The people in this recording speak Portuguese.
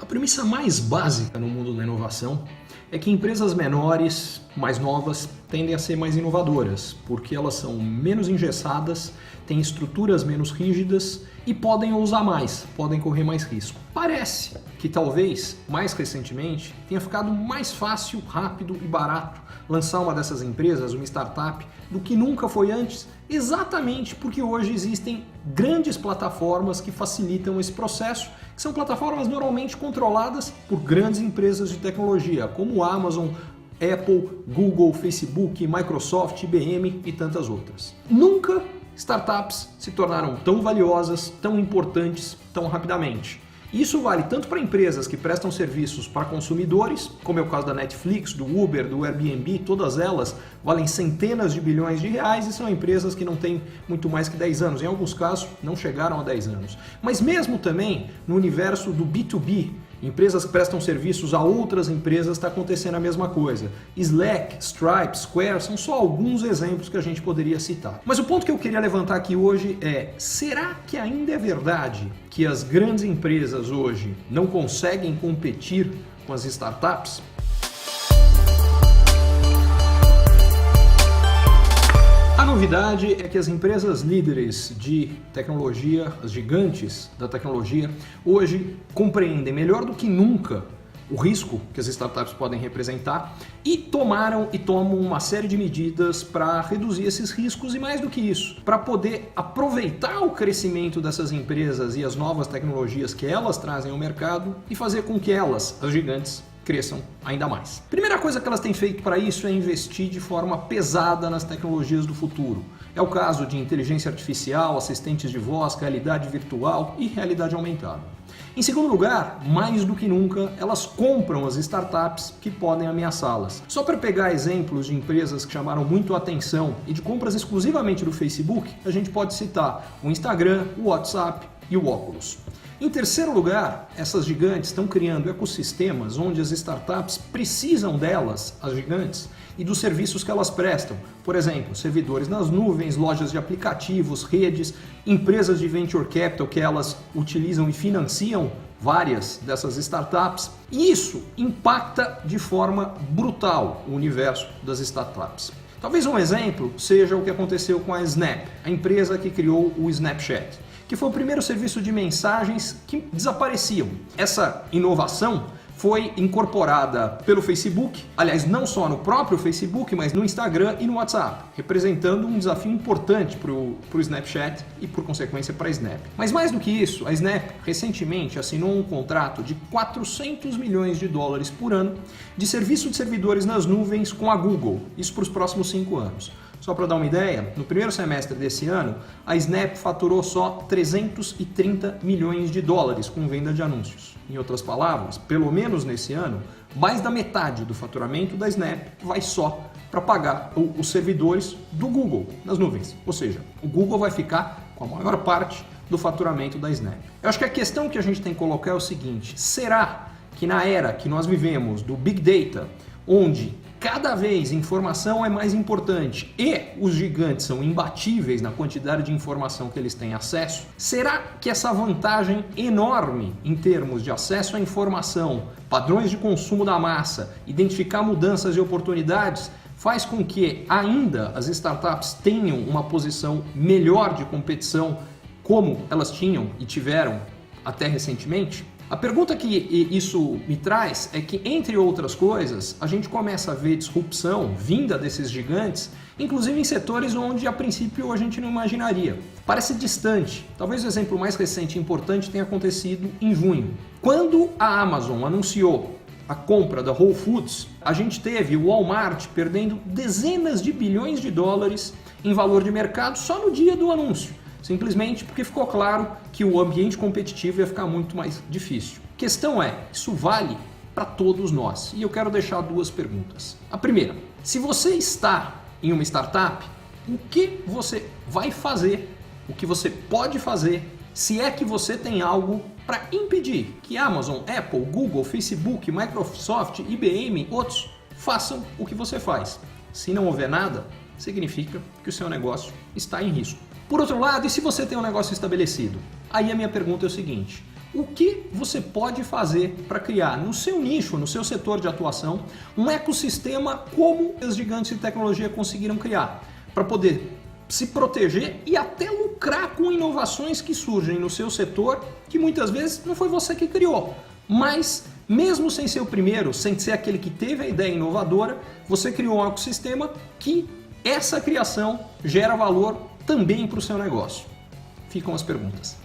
A premissa mais básica no mundo da inovação é que empresas menores, mais novas, tendem a ser mais inovadoras, porque elas são menos engessadas, têm estruturas menos rígidas e podem ousar mais, podem correr mais risco. Parece que talvez, mais recentemente, tenha ficado mais fácil, rápido e barato lançar uma dessas empresas, uma startup, do que nunca foi antes, exatamente porque hoje existem grandes plataformas que facilitam esse processo, que são plataformas normalmente controladas por grandes empresas de tecnologia, como Amazon, Apple, Google, Facebook, Microsoft, IBM e tantas outras. Nunca startups se tornaram tão valiosas, tão importantes, tão rapidamente. Isso vale tanto para empresas que prestam serviços para consumidores, como é o caso da Netflix, do Uber, do Airbnb, todas elas valem centenas de bilhões de reais e são empresas que não têm muito mais que 10 anos, em alguns casos não chegaram a 10 anos. Mas mesmo também no universo do B2B, empresas que prestam serviços a outras empresas, está acontecendo a mesma coisa. Slack, Stripe, Square são só alguns exemplos que a gente poderia citar. Mas o ponto que eu queria levantar aqui hoje é: será que ainda é verdade que as grandes empresas hoje não conseguem competir com as startups? A novidade é que as empresas líderes de tecnologia, as gigantes da tecnologia, hoje compreendem melhor do que nunca o risco que as startups podem representar e tomam uma série de medidas para reduzir esses riscos e, mais do que isso, para poder aproveitar o crescimento dessas empresas e as novas tecnologias que elas trazem ao mercado e fazer com que elas, as gigantes, cresçam ainda mais. Primeira coisa que elas têm feito para isso é investir de forma pesada nas tecnologias do futuro. É o caso de inteligência artificial, assistentes de voz, realidade virtual e realidade aumentada. Em segundo lugar, mais do que nunca, elas compram as startups que podem ameaçá-las. Só para pegar exemplos de empresas que chamaram muito a atenção e de compras exclusivamente do Facebook, a gente pode citar o Instagram, o WhatsApp e o Oculus. Em terceiro lugar, essas gigantes estão criando ecossistemas onde as startups precisam delas, as gigantes, e dos serviços que elas prestam. Por exemplo, servidores nas nuvens, lojas de aplicativos, redes, empresas de venture capital que elas utilizam e financiam várias dessas startups. E isso impacta de forma brutal o universo das startups. Talvez um exemplo seja o que aconteceu com a Snap, a empresa que criou o Snapchat, que foi o primeiro serviço de mensagens que desapareciam. Essa inovação foi incorporada pelo Facebook, aliás, não só no próprio Facebook, mas no Instagram e no WhatsApp, representando um desafio importante para o Snapchat e, por consequência, para a Snap. Mas mais do que isso, a Snap recentemente assinou um contrato de 400 milhões de dólares por ano de serviço de servidores nas nuvens com a Google, isso para os próximos 5 anos. Só para dar uma ideia, no primeiro semestre desse ano, a Snap faturou só 330 milhões de dólares com venda de anúncios. Em outras palavras, pelo menos nesse ano, mais da metade do faturamento da Snap vai só para pagar os servidores do Google nas nuvens. Ou seja, o Google vai ficar com a maior parte do faturamento da Snap. Eu acho que a questão que a gente tem que colocar é o seguinte: será que na era que nós vivemos do Big Data, onde cada vez informação é mais importante e os gigantes são imbatíveis na quantidade de informação que eles têm acesso, será que essa vantagem enorme em termos de acesso à informação, padrões de consumo da massa, identificar mudanças e oportunidades, faz com que ainda as startups tenham uma posição melhor de competição como elas tinham e tiveram até recentemente? A pergunta que isso me traz é que, entre outras coisas, a gente começa a ver disrupção vinda desses gigantes, inclusive em setores onde a princípio a gente não imaginaria. Parece distante. Talvez o exemplo mais recente e importante tenha acontecido em junho. Quando a Amazon anunciou a compra da Whole Foods, a gente teve o Walmart perdendo dezenas de bilhões de dólares em valor de mercado só no dia do anúncio. Simplesmente porque ficou claro que o ambiente competitivo ia ficar muito mais difícil. A questão é, isso vale para todos nós. E eu quero deixar 2 perguntas. A primeira, se você está em uma startup, o que você vai fazer, o que você pode fazer, se é que você tem algo para impedir que Amazon, Apple, Google, Facebook, Microsoft, IBM, outros façam o que você faz. Se não houver nada, significa que o seu negócio está em risco. Por outro lado, e se você tem um negócio estabelecido? Aí a minha pergunta é o seguinte: o que você pode fazer para criar no seu nicho, no seu setor de atuação, um ecossistema como os gigantes de tecnologia conseguiram criar, para poder se proteger e até lucrar com inovações que surgem no seu setor, que muitas vezes não foi você que criou, mas mesmo sem ser o primeiro, sem ser aquele que teve a ideia inovadora, você criou um ecossistema que essa criação gera valor também para o seu negócio. Ficam as perguntas.